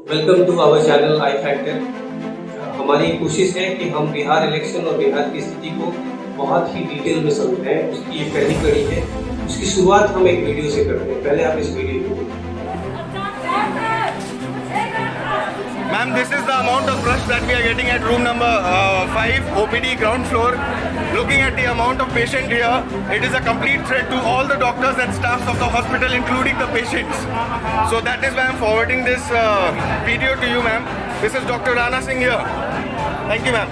Welcome to our channel I factor. हमारी कोशिश है कि हम बिहार इलेक्शन और बिहार की स्थिति को बहुत ही डिटेल में समझें। उसकी ये पहली कड़ी है। उसकी शुरुआत हम एक वीडियो से करते हैं। पहले आप इस वीडियो को देखें। Ma'am, this is the amount of rush that we are getting at room number 5, OPD ground floor. Looking at the amount of patient here, it is a complete threat to all the doctors and staffs of the hospital, including the patients. So that is why I am forwarding this video to you, ma'am. This is Dr. Rana Singh here. Thank you, ma'am.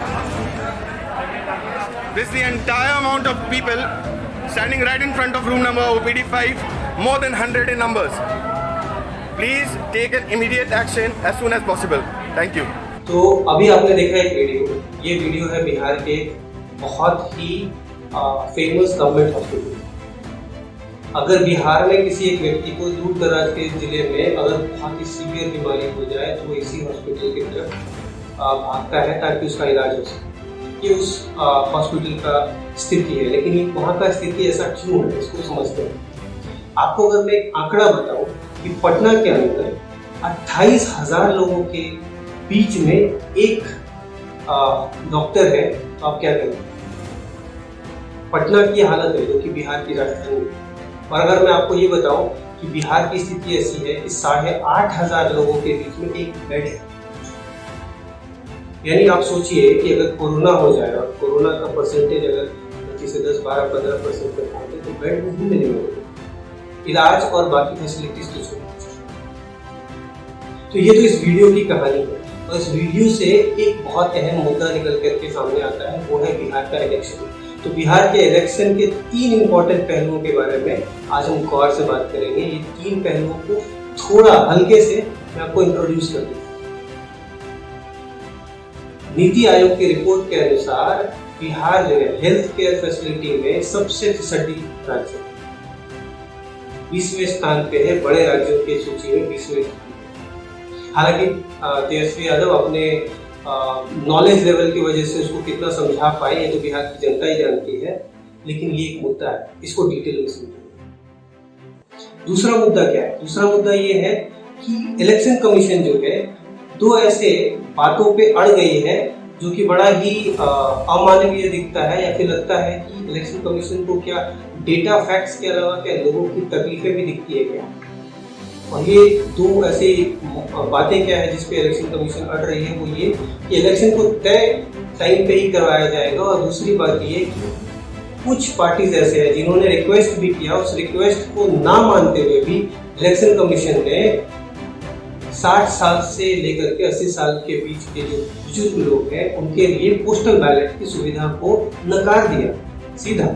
This is the entire amount of people standing right in front of room number OPD 5, more than 100 in numbers. Please take an immediate action as soon as possible. Thank you. तो अभी आपने देखा एक video. ये video है बिहार के बहुत ही famous government hospital. अगर बिहार में किसी एक व्यक्ति को दूर दराज के जिले में अगर बहुत ही सीवियर बीमारी हो जाए तो वो इसी हॉस्पिटल की तरफ भागता है ताकि उसका इलाज हो सके। ये उस हॉस्पिटल का स्थिति है। लेकिन ये वहाँ का स्थिति ऐसा क्यों है, इसको समझते हैं। आपको अगर मैं एक आंकड़ा बताऊं कि पटना के अंदर 28,000 लोगों के बीच में एक डॉक्टर है, तो आप क्या करेंगे? पटना की हालत है जो कि बिहार की राजधानी है। और अगर मैं आपको ये बताऊं कि बिहार की स्थिति ऐसी है कि 8,500 लोगों के बीच में एक बेड है। यानी आप सोचिए कि अगर कोरोना हो जाए और कोरोना का परसेंटेज अगर 25 से 10, 12, 15% तक पहुंचे तो बेड नहीं मिलेंगे, इलाज और बाकी फैसिलिटीज तो छोड़। तो ये तो इस वीडियो की कहानी है। और इस वीडियो से एक बहुत अहम मुद्दा निकल करके सामने आता है, वो है बिहार का इलेक्शन। तो बिहार के इलेक्शन के 3 इंपॉर्टेंट पहलुओं के बारे में आज हम गौर से बात करेंगे। ये 3 पहलुओं को थोड़ा हल्के से मैं आपको इंट्रोड्यूस कर दूं। नीति आयोग की रिपोर्ट के अनुसार बिहार जो है हेल्थ केयर फैसिलिटी में सबसे फिसड्डी राज्य है। 20वें स्थान पे है, बड़े राज्यों की सूची में 20वें स्थान। हालांकि तेजस्वी यादव अपने नॉलेज लेवल की वजह से उसको कितना समझा पाए ये तो बिहार की जनता ही जानती है। लेकिन ये एक मुद्दा है, इसको डिटेल में समझें। दूसरा मुद्दा क्या है? दूसरा मुद्दा ये है कि इलेक्शन कमीशन जो है 2 ऐसे बातों पे अड़ गई है जो कि बड़ा ही अमानवीय दिखता है, या फिर लगता है कि इलेक्शन कमीशन को क्या डेटा फैक्ट्स के अलावा क्या लोगों की तकलीफें भी दिखती है क्या? और ये 2 ऐसी बातें क्या है जिस पे इलेक्शन कमीशन अड़ रही है, वो ये कि इलेक्शन को तय टाइम पे ही करवाया जाएगा। और दूसरी बात ये कि कुछ पार्टीज ऐसे हैं जिन्होंने रिक्वेस्ट भी किया, उस रिक्वेस्ट को ना मानते हुए भी इलेक्शन कमीशन ने 60 साल से लेकर के 80 साल के बीच के जो बुजुर्ग लोग हैं उनके लिए पोस्टल बैलेट की सुविधा को नकार दिया सीधा।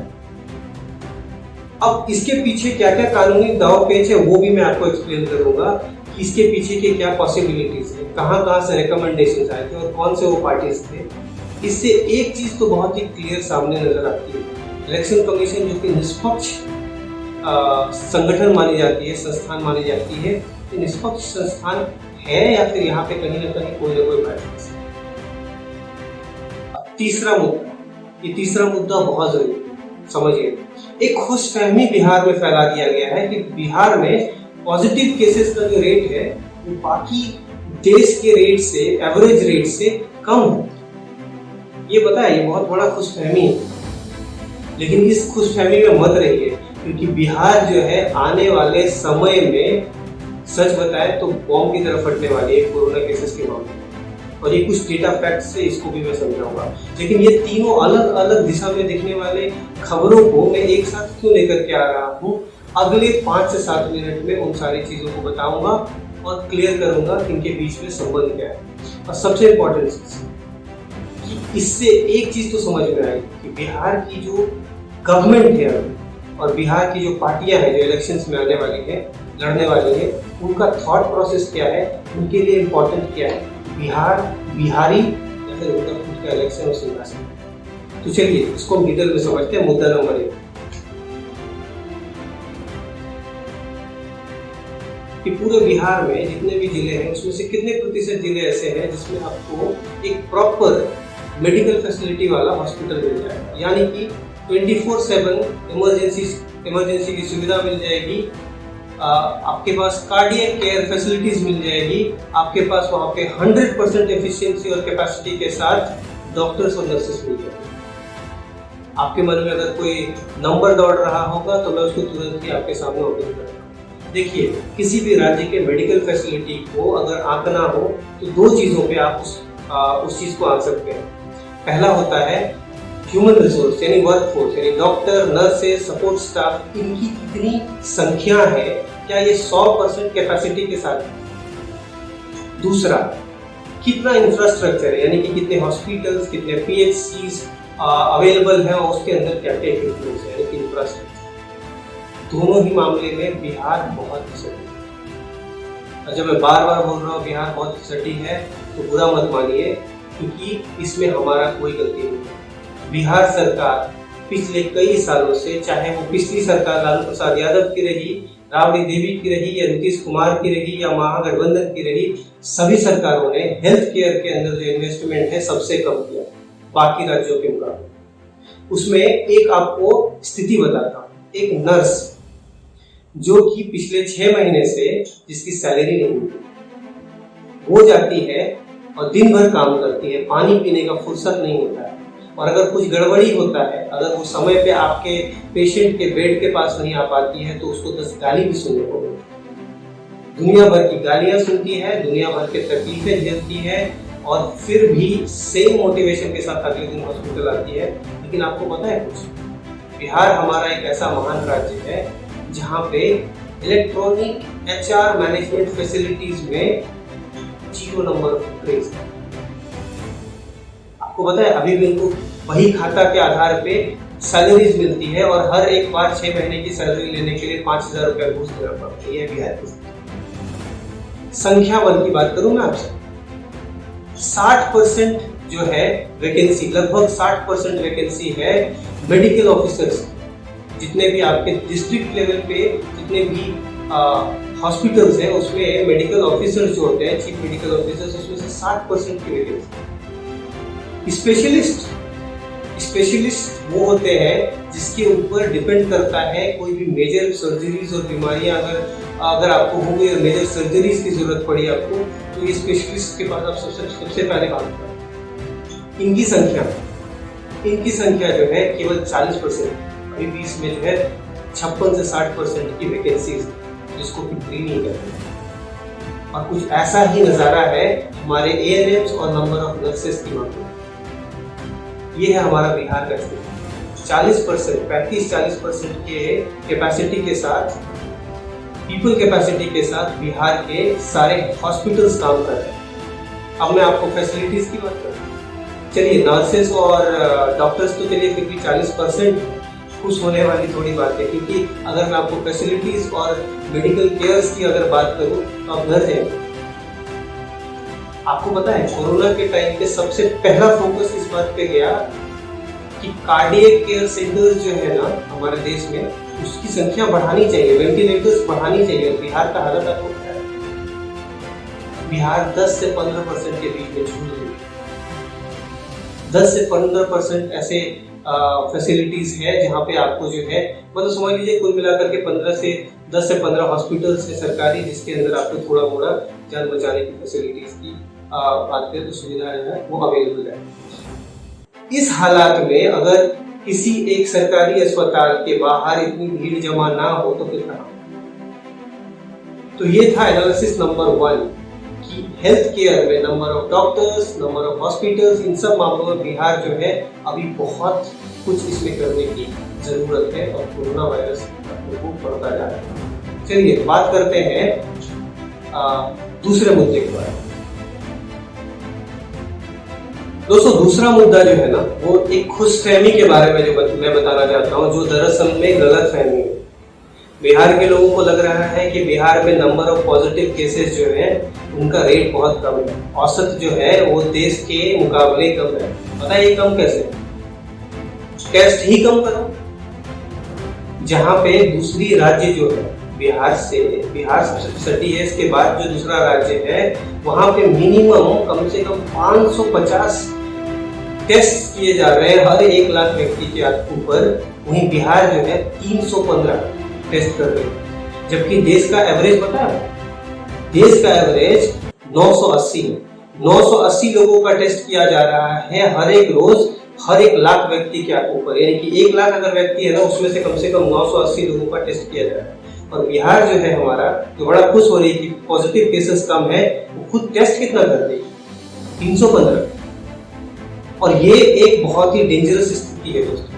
अब इसके पीछे क्या क्या कानूनी दाव पेच है वो भी मैं आपको एक्सप्लेन करूंगा कि इसके पीछे के क्या पॉसिबिलिटीज है, कहां से रिकमेंडेशंस आए थे और कौन से वो पार्टीज थे। इससे एक चीज तो बहुत ही क्लियर सामने नजर आती है, इलेक्शन कमीशन जो कि निष्पक्ष संगठन मानी जाती है, संस्थान मानी जाती है, ये निष्पक्ष संस्थान है या फिर यहाँ पे कहीं ना कहीं कोई ना कोई बात। तीसरा मुद्दा, ये तीसरा मुद्दा बहुत जरूरी है, समझिए। एक खुशफहमी बिहार में फैला दिया गया है कि बिहार में पॉजिटिव केसेस का जो रेट है वो बाकी देश के रेट से, एवरेज रेट से कम है। ये पता है, ये बहुत बड़ा खुशफहमी है। लेकिन इस खुशफहमी में मत रहिए, क्योंकि बिहार जो है आने वाले समय में सच बताए तो बॉम्ब की तरफ फटने वाली है कोरोना केसेस के मामले में। और ये कुछ डेटा फैक्ट से इसको भी मैं समझाऊंगा। लेकिन ये तीनों अलग अलग दिशा में दिखने वाले खबरों को मैं एक साथ क्यों लेकर के आ रहा हूँ, अगले 5 से 7 मिनट में उन सारी चीजों को बताऊंगा और क्लियर करूंगा कि इनके बीच में संबंध क्या है। और सबसे इम्पोर्टेंट चीज कि इससे एक चीज तो समझ में आएगी कि बिहार की जो गवर्नमेंट है और बिहार की जो पार्टियां हैं जो इलेक्शंस में आने वाली है, लड़ने वाली है, उनका थॉट प्रोसेस क्या है, उनके लिए इम्पोर्टेंट क्या है, बिहार, बिहारी या फिर उनका खुद का इलेक्शन और सिंहासन। तो चलिए इसको हम डिटेल में समझते हैं। मुद्दा नंबर 1 कि पूरे बिहार में जितने भी जिले हैं उसमें से कितने प्रतिशत जिले ऐसे हैं जिसमें आपको एक प्रॉपर मेडिकल फैसिलिटी वाला हॉस्पिटल मिल जाएगा। यानी कि 24/7 इमरजेंसी की सुविधा मिल जाएगी, आपके पास कार्डियक केयर फैसिलिटीज मिल जाएगी, आपके पास वहाँ पे 100% एफिशिएंसी और कैपेसिटी के साथ डॉक्टर्स और नर्सेस मिल जाएंगे। आपके मन में अगर कोई नंबर दौड़ रहा होगा तो मैं उसको तुरंत ही आपके सामने ओपन करूँगा। देखिए, किसी भी राज्य के मेडिकल फैसिलिटी को अगर आंकना हो तो दो चीज़ों पे आप उस चीज़ को आंक सकते हैं। पहला होता है ह्यूमन रिसोर्स यानी वर्कफोर्स, यानी डॉक्टर, नर्सेस, सपोर्ट स्टाफ, इनकी कितनी संख्या है, क्या ये 100% कैपेसिटी के साथ है। दूसरा, कितना इंफ्रास्ट्रक्चर है, यानी कि कितने हॉस्पिटल्स, कितने PHCs अवेलेबल है और उसके अंदर क्या क्या इक्विपमेंट्स है, यानी कि इंफ्रास्ट्रक्चर। दोनों ही मामले में बिहार बहुत पिछड़ी है। जब मैं बार बार बोल रहा हूँ बिहार बहुत पिछड़ी है तो बुरा मत मानिए, क्योंकि इसमें हमारा कोई गलती नहीं है। बिहार सरकार पिछले कई सालों से, चाहे वो पिछली सरकार लालू प्रसाद यादव की रही, राबड़ी देवी की रही, या नीतीश कुमार की रही, या महागठबंधन की रही, सभी सरकारों ने हेल्थ केयर के अंदर जो इन्वेस्टमेंट है सबसे कम किया बाकी राज्यों के मुकाबले। उसमें एक आपको स्थिति बताता हूँ, एक नर्स जो कि पिछले 6 महीने से जिसकी सैलरी नहीं मिली, वो जाती है और दिन भर काम करती है, पानी पीने का फुर्सत नहीं होता है, और अगर कुछ गड़बड़ी होता है, अगर वो समय पे आपके पेशेंट के बेड के पास नहीं आ पाती है तो उसको 10 गाली भी सुनने को मिलती है। दुनिया भर की गालियां सुनती है, दुनिया भर के तकलीफें झेलती है, और फिर भी सेम मोटिवेशन के साथ अगले दिन हॉस्पिटल आती है। लेकिन आपको पता है कुछ, बिहार हमारा एक ऐसा महान राज्य है जहाँ पे इलेक्ट्रॉनिक HR मैनेजमेंट फैसिलिटीज में 0 नंबर ऑफ प्लेस है। आपको पता है अभी भी उनको वही खाता के आधार पे सैलरीज मिलती है, और हर एक बार 6 महीने की सैलरी लेने के लिए 5,000 रुपया घूस देना पड़ता है। बिहार की संख्या बल की बात करूं मैं आपसे, 60% जो है वैकेंसी, लगभग 60% वैकेंसी है मेडिकल ऑफिसर्स। जितने भी आपके डिस्ट्रिक्ट लेवल पे जितने भी हॉस्पिटल्स हैं उसमें मेडिकल ऑफिसर्स जो होते हैं, चीफ मेडिकल ऑफिसर्स, उसमें से 60% की वैकेंसी। स्पेशलिस्ट वो होते हैं जिसके ऊपर डिपेंड करता है कोई भी मेजर सर्जरीज और बीमारियां अगर आपको हो गई और मेजर सर्जरीज की जरूरत पड़ी आपको, तो ये स्पेशलिस्ट के पास आप सबसे पहले बात करें। इनकी संख्या जो है केवल 40%, अभी 20 में जो है 56 से 60% की वैकेंसीज जिसको फिक्री नहीं करते। और कुछ ऐसा ही नज़ारा है हमारे ANMs और नंबर ऑफ नर्सेस की मामले में। ये है हमारा बिहार का स्थिति। 35-40% के कैपेसिटी के साथ, पीपल कैपेसिटी के साथ बिहार के सारे हॉस्पिटल्स काम कर रहे हैं। अब मैं आपको फैसिलिटीज की बात करूँ, चलिए नर्सेस और डॉक्टर्स तो चलिए फिर भी 40%, खुश होने वाली थोड़ी बात है, क्योंकि अगर मैं आपको फैसिलिटीज और मेडिकल केयर्स की अगर बात करूँ तो आप घर जाएंगे। आपको पता है कोरोना के टाइम पे सबसे पहला फोकस इस बात पे गया कि कार्डियक केयर सेंटर्स जो है ना हमारे देश में, उसकी संख्या बढ़ानी चाहिए, वेंटिलेटर्स बढ़ानी चाहिए। और बिहार का हालत आपको क्या है, बिहार 10 से 15% के बीच में छूट रही है। 10 से 15% ऐसे फैसिलिटीज है जहाँ पे आपको जो है, मतलब समझ लीजिए कुल मिलाकर के 10 से 15 हॉस्पिटल्स है सरकारी, जिसके अंदर आपको थोड़ा मोड़ा जान बचाने की फैसिलिटीज की बात करें तो सुविधा है वो अवेलेबल है। इस हालात में अगर किसी एक सरकारी अस्पताल के बाहर इतनी भीड़ जमा ना हो तो फिर कहाँ? तो ये था एनालिसिस नंबर 1 कि हेल्थ केयर में number of doctors, number of hospitals, इन सब मामलों में बिहार जो है अभी बहुत कुछ इसमें करने की जरूरत है, और कोरोना वायरस को बढ़ता जा रहा है। चलिए बात करते हैं दूसरे मुद्दे के बारे में। दोस्तों दूसरा मुद्दा जो है ना वो एक खुशफहमी के बारे में जो मैं बताना चाहता हूँ, जो दरअसल में गलत फहमी है। बिहार के लोगों को लग रहा है कि बिहार में नंबर ऑफ पॉजिटिव केसेस जो है उनका रेट बहुत कम है, औसत जो है वो देश के मुकाबले कम है। पता है ये कम कैसे? टेस्ट ही कम करो। जहाँ पे दूसरी राज्य जो है बिहार सबसे पिछड़ी है, इसके बाद जो दूसरा राज्य है वहाँ पे मिनिमम कम से कम 550 टेस्ट किए जा रहे हैं हर 1 लाख व्यक्ति के ऊपर। वहीं बिहार जो है 315 टेस्ट कर रहे हैं। जबकि देश का एवरेज पता है, देश का एवरेज 980 है। 980 लोगों का टेस्ट किया जा रहा है हर एक रोज, हर 1 लाख व्यक्ति के ऊपर, यानी कि 1 लाख अगर व्यक्ति है ना, उसमें से कम 980 लोगों का टेस्ट किया जा रहा है। और बिहार जो है हमारा, जो बड़ा खुश हो रही है कि पॉजिटिव केसेस कम है, वो खुद टेस्ट कितना कर रही है, 315। और ये एक बहुत ही डेंजरस स्थिति है दोस्तों।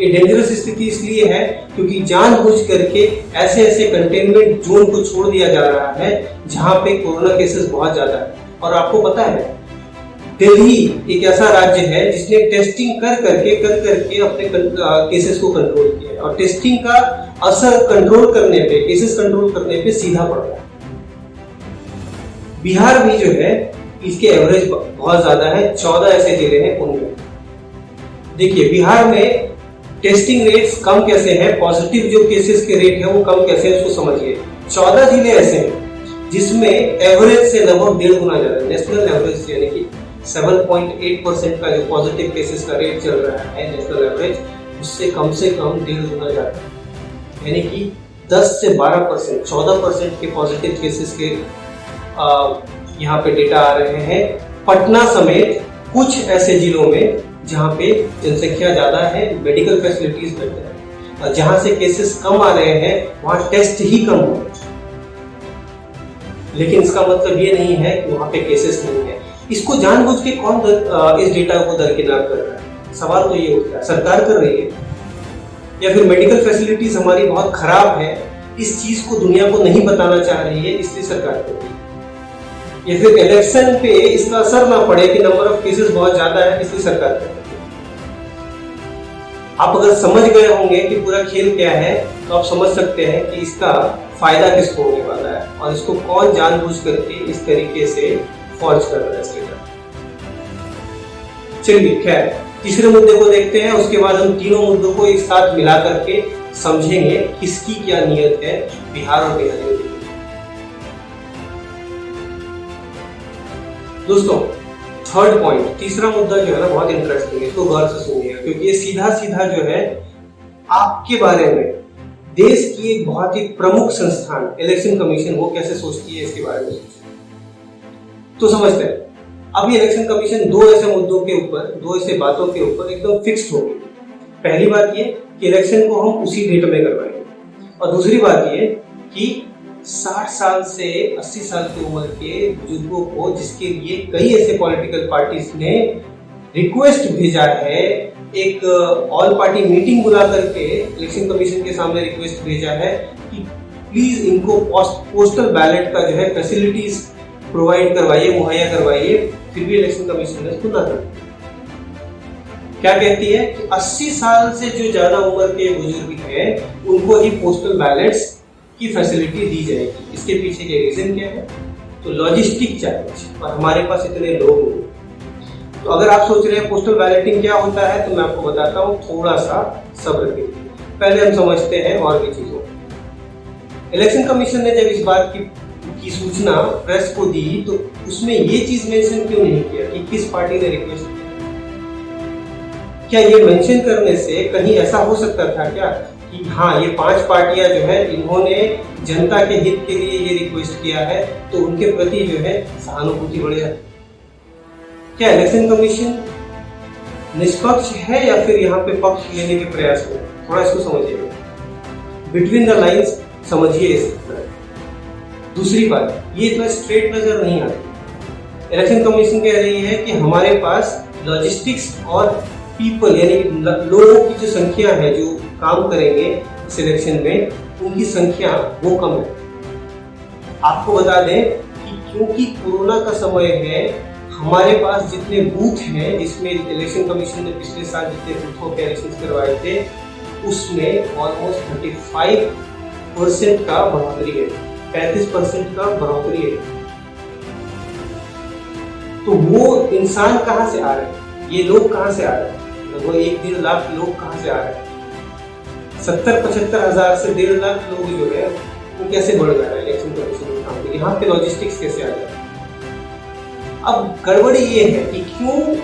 ये डेंजरस स्थिति इसलिए है क्योंकि जानबूझ करके ऐसे ऐसे कंटेनमेंट जोन को छोड़ दिया जा रहा है जहां पे कोरोना केसेस बहुत ज्यादा है। और आपको पता है, दिल्ली एक ऐसा राज्य है जिसने टेस्टिंग कर करके अपने केसेस को कंट्रोल किया है, और टेस्टिंग का असर कंट्रोल करने पे, केसेस कंट्रोल करने पे सीधा पड़ रहा है। बिहार भी जो है, इसके एवरेज बहुत ज्यादा है, 14 ऐसे जिले हैं उनमें। देखिए बिहार में टेस्टिंग रेट्स कम कैसे हैं, पॉजिटिव जो केसेस के रेट है वो कम कैसे है, उसको समझिए। 14 जिले ऐसे हैं जिसमें एवरेज से लगभग 1.5 गुना ज्यादा, नेशनल एवरेज यानी कि 7.8% का जो पॉजिटिव केसेस का रेट चल रहा है नेशनल एवरेज, उससे कम 1.5 गुना ज्यादा, यानी कि 10 से 12%, 14% के पॉजिटिव केसेस के यहाँ पे डेटा आ रहे हैं। पटना समेत कुछ ऐसे जिलों में जहाँ पे जनसंख्या ज्यादा है, मेडिकल फैसिलिटीज बेहतर है, और जहाँ से केसेस कम आ रहे हैं वहाँ टेस्ट ही कम हो रहे हैं। लेकिन इसका मतलब ये नहीं है कि वहाँ पे केसेस नहीं है। इसको जानबूझ के कौन इस डेटा को दरकिनार कर रहा है? सवाल तो ये उठता है, सरकार कर रही है या फिर मेडिकल फैसिलिटीज हमारी बहुत खराब है, इस चीज को दुनिया को नहीं बताना चाह रही है इसलिए सरकार कर रही है, या फिर इलेक्शन पे इसका असर ना पड़े कि नंबर ऑफ केसेस बहुत ज्यादा है इसलिए सरकार कर रही है। आप अगर समझ गए होंगे कि पूरा खेल क्या है तो आप समझ सकते हैं कि इसका फायदा किसको होने वाला है और इसको कौन जानबूझ करके इस तरीके से फॉर्ज कर रहा है इसके साथ। चलिए खैर, तीसरे मुद्दे को देखते हैं, उसके बाद हम तीनों मुद्दों को एक साथ मिला करके समझेंगे किसकी क्या नियत है बिहार और बिहारियों की। दोस्तों थर्ड पॉइंट, तीसरा मुद्दा जो है ना बहुत इंटरेस्टिंग है, इसको गौर से सुनिएगा क्योंकि ये सीधा सीधा जो है आपके बारे में देश की एक बहुत ही प्रमुख संस्थान इलेक्शन कमीशन वो कैसे सोचती है इसके बारे में सोचती है। तो समझते हैं, अभी इलेक्शन कमीशन 2 ऐसे मुद्दों के ऊपर, 2 ऐसे बातों के ऊपर एकदम फिक्स्ड होगी। पहली बात ये कि इलेक्शन को हम उसी डेट में करवाएंगे, और दूसरी बात ये कि 60 साल से 80 साल की उम्र के बुजुर्गों को, जिसके लिए कई ऐसे पॉलिटिकल पार्टीज ने रिक्वेस्ट भेजा है, एक ऑल पार्टी मीटिंग बुला करके इलेक्शन कमीशन के सामने रिक्वेस्ट भेजा है कि प्लीज इनको पोस्टल बैलेट का जो है फैसिलिटीज प्रोवाइड करवाइए, मुहैया करवाइए, फिर भी इलेक्शन कमीशन ने इसको ना कर। क्या कहती है कि 80 साल से जो ज्यादा उम्र के बुजुर्ग हैं उनको ही पोस्टल बैलेट्स की फैसिलिटी दी जाएगी। इसके पीछे के रीजन क्या है? तो लॉजिस्टिक चैलेंज, और हमारे पास इतने लोग नहीं। तो अगर आप सोच रहे हैं पोस्टल बैलेटिंग क्या होता है, तो मैं आपको बताता हूँ, थोड़ा सा सब्र कीजिए। पहले हम समझते हैं और भी चीजों। इलेक्शन कमीशन ने जब इस बात की सूचना प्रेस को दी तो उसमें ये चीज मेंशन क्यों नहीं किया कि किस पार्टी ने रिक्वेस्ट किया? क्या ये मेंशन करने से कहीं ऐसा हो सकता था क्या कि हाँ ये 5 पार्टियां जो है इन्होंने जनता के हित के लिए ये रिक्वेस्ट किया है तो उनके प्रति जो है सहानुभूति बढ़ जाती? क्या इलेक्शन कमीशन निष्पक्ष है या फिर यहाँ पे पक्ष लेने के प्रयास में? थोड़ा इसको समझिएगा, बिटवीन द लाइंस समझिए इस तरह। दूसरी बात, ये इतना स्ट्रेट नजर नहीं आती। इलेक्शन कमीशन कह रही है कि हमारे पास लॉजिस्टिक्स और पीपल यानी लोगों की जो संख्या है जो काम करेंगे इस इलेक्शन में, उनकी संख्या वो कम है। आपको बता दें कि क्योंकि कोरोना का समय है, हमारे पास जितने बूथ हैं जिसमें इलेक्शन कमीशन ने पिछले साल जितने बूथों के इलेक्शन करवाए थे उसमें ऑलमोस्ट 35% का बढ़ोतरी है, 35% का बढ़ोतरी है। तो वो इंसान कहाँ से आ रहे हैं, ये लोग कहाँ से आ रहे हैं? लगभग 1-1.5 लाख लोग कहाँ से आ रहे हैं? 70-75 हजार से 1.5 लाख लोग जो है वो कैसे बढ़ गया है इलेक्शन कमीशन के काम? यहाँ पे लॉजिस्टिक्स कैसे आ जाए? अब गड़बड़ी ये है कि क्यों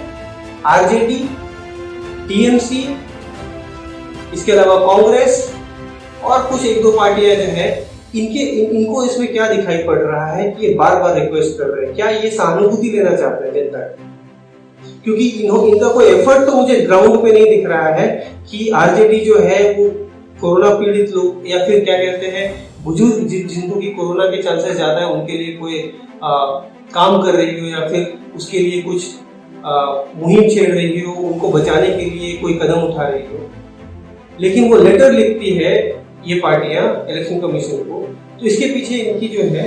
आरजेडी, टीएमसी, इसके अलावा कांग्रेस और कुछ 1-2 पार्टियां जो है इनको इसमें क्या दिखाई पड़ रहा है कि ये बार बार रिक्वेस्ट कर रहे हैं? क्या ये सहानुभूति लेना चाहते हैं जनता की? क्योंकि इनका कोई एफर्ट तो मुझे ग्राउंड पे नहीं दिख रहा है कि आरजेडी जो है वो कोरोना पीड़ित लोग या फिर क्या कहते हैं बुजुर्ग जिनको की कोरोना के चांसेस ज्यादा है उनके लिए कोई काम कर रही हो या फिर उसके लिए कुछ मुहिम छेड़ रही हो, उनको बचाने के लिए कोई कदम उठा रही हो। लेकिन वो लेटर लिखती है ये पार्टियां इलेक्शन कमीशन को, तो इसके पीछे इनकी जो है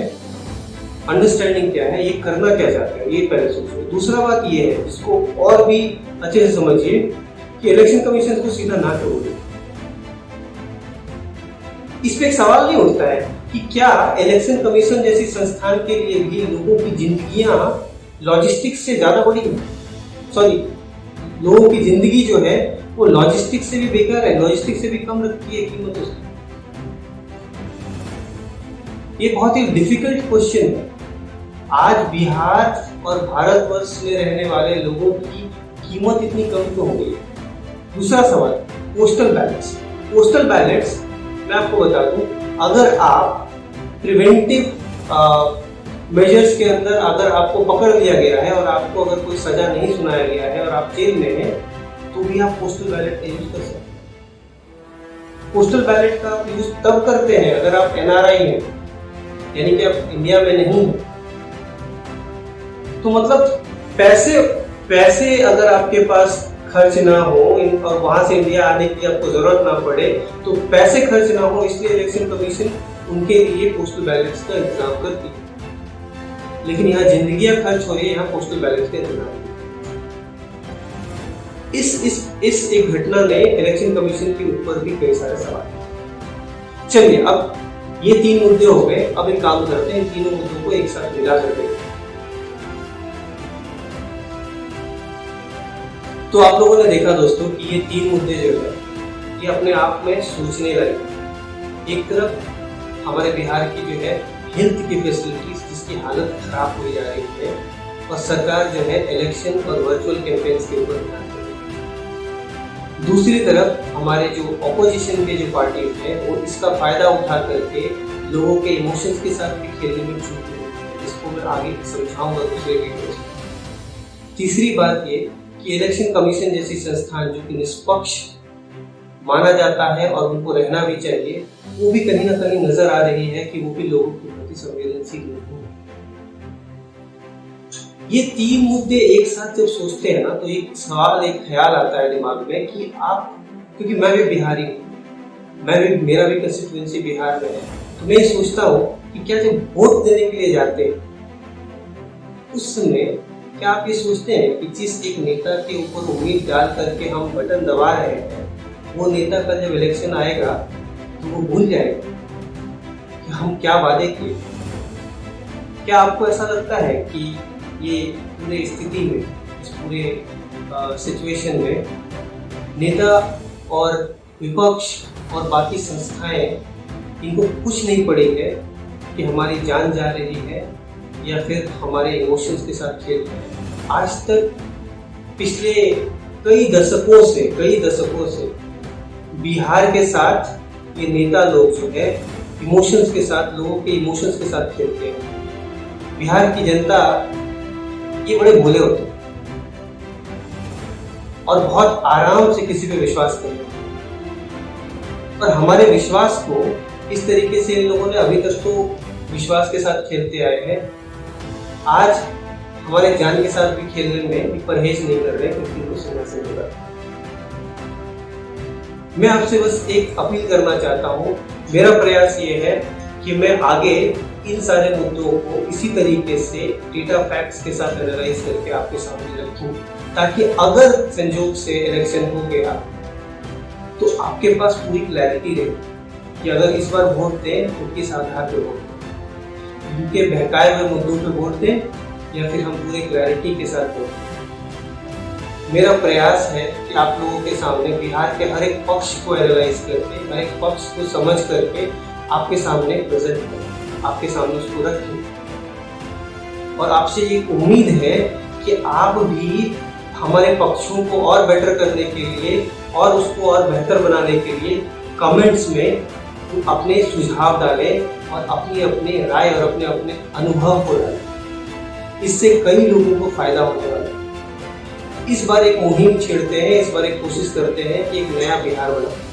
अंडरस्टैंडिंग क्या है, ये करना क्या चाहते हैं, ये पहले सोचिए। दूसरा बात ये है जिसको और भी अच्छे से समझिए कि इलेक्शन कमीशन को सीधा ना करोगे। इस पे एक सवाल नहीं उठता है कि क्या इलेक्शन कमीशन जैसी संस्थान के लिए भी लोगों की जिंदगियां लॉजिस्टिक्स से ज्यादा बड़ी है? सॉरी, लोगों की जिंदगी जो है वो लॉजिस्टिक्स से भी बेकार है, लॉजिस्टिक्स से भी कम रखती है कीमत उसकी। ये बहुत ही डिफिकल्ट क्वेश्चन है। आज बिहार और भारतवर्ष में रहने वाले लोगों की कीमत इतनी कम तो हो गई है। दूसरा सवाल, पोस्टल बैलेट्स। पोस्टल बैलेट्स मैं आपको बता दूं, अगर आप प्रिवेंटिव मेजर्स के अंदर अगर आपको पकड़ लिया गया है और आपको अगर कोई सजा नहीं सुनाया गया है और आप जेल में हैं, तो भी आप पोस्टल बैलेट का यूज कर सकते हैं। पोस्टल बैलेट का आप यूज तब करते हैं अगर आप एनआरआई हैं, यानी कि आप इंडिया में नहीं हैं। तो मतलब पैसे अगर आपके पास खर्च ना हो और वहां से इंडिया आने की आपको जरूरत ना पड़े, तो पैसे खर्च ना हो, इसलिए इलेक्शन कमीशन उनके लिए पोस्टल बैलेट्स का इंतजाम करती है। लेकिन यहाँ जिंदगियां खर्च हो रही है, यहाँ पोस्टल बैलेट्स का इंतजाम। इस एक घटना ने इलेक्शन कमीशन के ऊपर भी कई सारे सवाल। चलिए, अब ये 3 मुद्दे हो गए। अब एक काम करते हैं, इन तीनों मुद्दों को एक साथ मिला करते हैं। तो आप लोगों ने देखा दोस्तों कि ये 3 मुद्दे जो है ये अपने आप में सोचने लगे। एक तरफ हमारे बिहार की जो है हेल्थ की फैसिलिटीज जिसकी हालत खराब हो जा रही है और सरकार जो है इलेक्शन और वर्चुअल कैंपेन्स के ऊपर ध्यान दे रही है। दूसरी तरफ हमारे जो ऑपोजिशन के जो पार्टीज हैं वो इसका फायदा उठा करके लोगों के इमोशंस के साथ भी खेलने में छूट रही है, जिसको मैं आगे समझाऊंगा दूसरे वीडियो में। तीसरी बात ये कि इलेक्शन कमीशन जैसी संस्थान जो कि निष्पक्ष माना जाता है और उनको रहना भी चाहिए, वो भी कहीं ना कहीं नजर आ रही है कि वो भी लोगों के प्रति संवेदनशील नहीं है। ये 3 मुद्दे एक साथ जब सोचते हैं ना, तो एक सवाल, एक ख्याल आता है दिमाग में कि आप, क्योंकि मैं भी बिहारी हूँ, मेरा भी कंस्टिट्यूएंसी बिहार में है, तो मैं सोचता हूँ कि क्या जब वोट देने के लिए जाते हैं उस समय क्या आप ये सोचते हैं कि जिस एक नेता के ऊपर उम्मीद डाल करके हम बटन दबा रहे हैं, वो नेता का जब इलेक्शन आएगा तो वो भूल जाएगा कि हम क्या वादे किए? क्या आपको ऐसा लगता है कि ये पूरे स्थिति में, इस पूरे सिचुएशन में नेता और विपक्ष और बाकी संस्थाएं, इनको कुछ नहीं पड़ी है कि हमारी जान जा रही है या फिर हमारे इमोशंस के साथ खेल रहे हैं? आज तक पिछले कई दशकों से बिहार के साथ ये नेता लोग जो है इमोशंस के साथ, लोगों के इमोशंस के साथ खेलते हैं। बिहार की जनता ये बड़े भोले होते हैं और बहुत आराम से किसी पे विश्वास करते हैं, पर हमारे विश्वास को इस तरीके से इन लोगों ने अभी तक तो विश्वास के साथ खेलते आए हैं। आज हमारे जान के साथ भी खेलने में भी परहेज नहीं कर रहे क्योंकि वो सुना से जुड़ा। मैं आपसे बस एक अपील करना चाहता हूँ। मेरा प्रयास ये है कि मैं आगे इन सारे मुद्दों को इसी तरीके से डेटा फैक्ट्स के साथ एनालाइज करके आपके सामने रखूं, ताकि अगर संजोग से इलेक्शन हो गया तो आपके पास पूरी क्लैरिटी रहे कि अगर इस बार वोट दें तो किस आधार पर वोट दें, उनके बहकाए हुए मुद्दों पर वोट दें या फिर हम पूरे क्लैरिटी के साथ वोट दें। मेरा प्रयास है कि आप लोगों के सामने बिहार के हर एक पक्ष को एनालाइज करके, हर एक पक्ष को समझ करके आपके सामने प्रेजेंट करें, आपके सामने उसको रखें। और आपसे ये उम्मीद है कि आप भी हमारे पक्षों को और बेटर करने के लिए और उसको और बेहतर बनाने के लिए कमेंट्स में अपने सुझाव डालें और अपनी अपनी राय और अपने अपने अनुभव को डालें। इससे कई लोगों को फायदा होने वाला है। इस बार एक मुहिम छेड़ते हैं, इस बार एक कोशिश करते हैं कि एक नया बिहार बनाएं।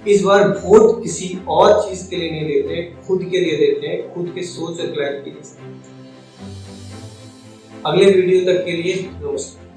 इस बार वोट किसी और चीज के लिए नहीं देते, खुद के लिए देते हैं, खुद के सोच और क्लैरिटी के साथ। अगले वीडियो तक के लिए नमस्कार।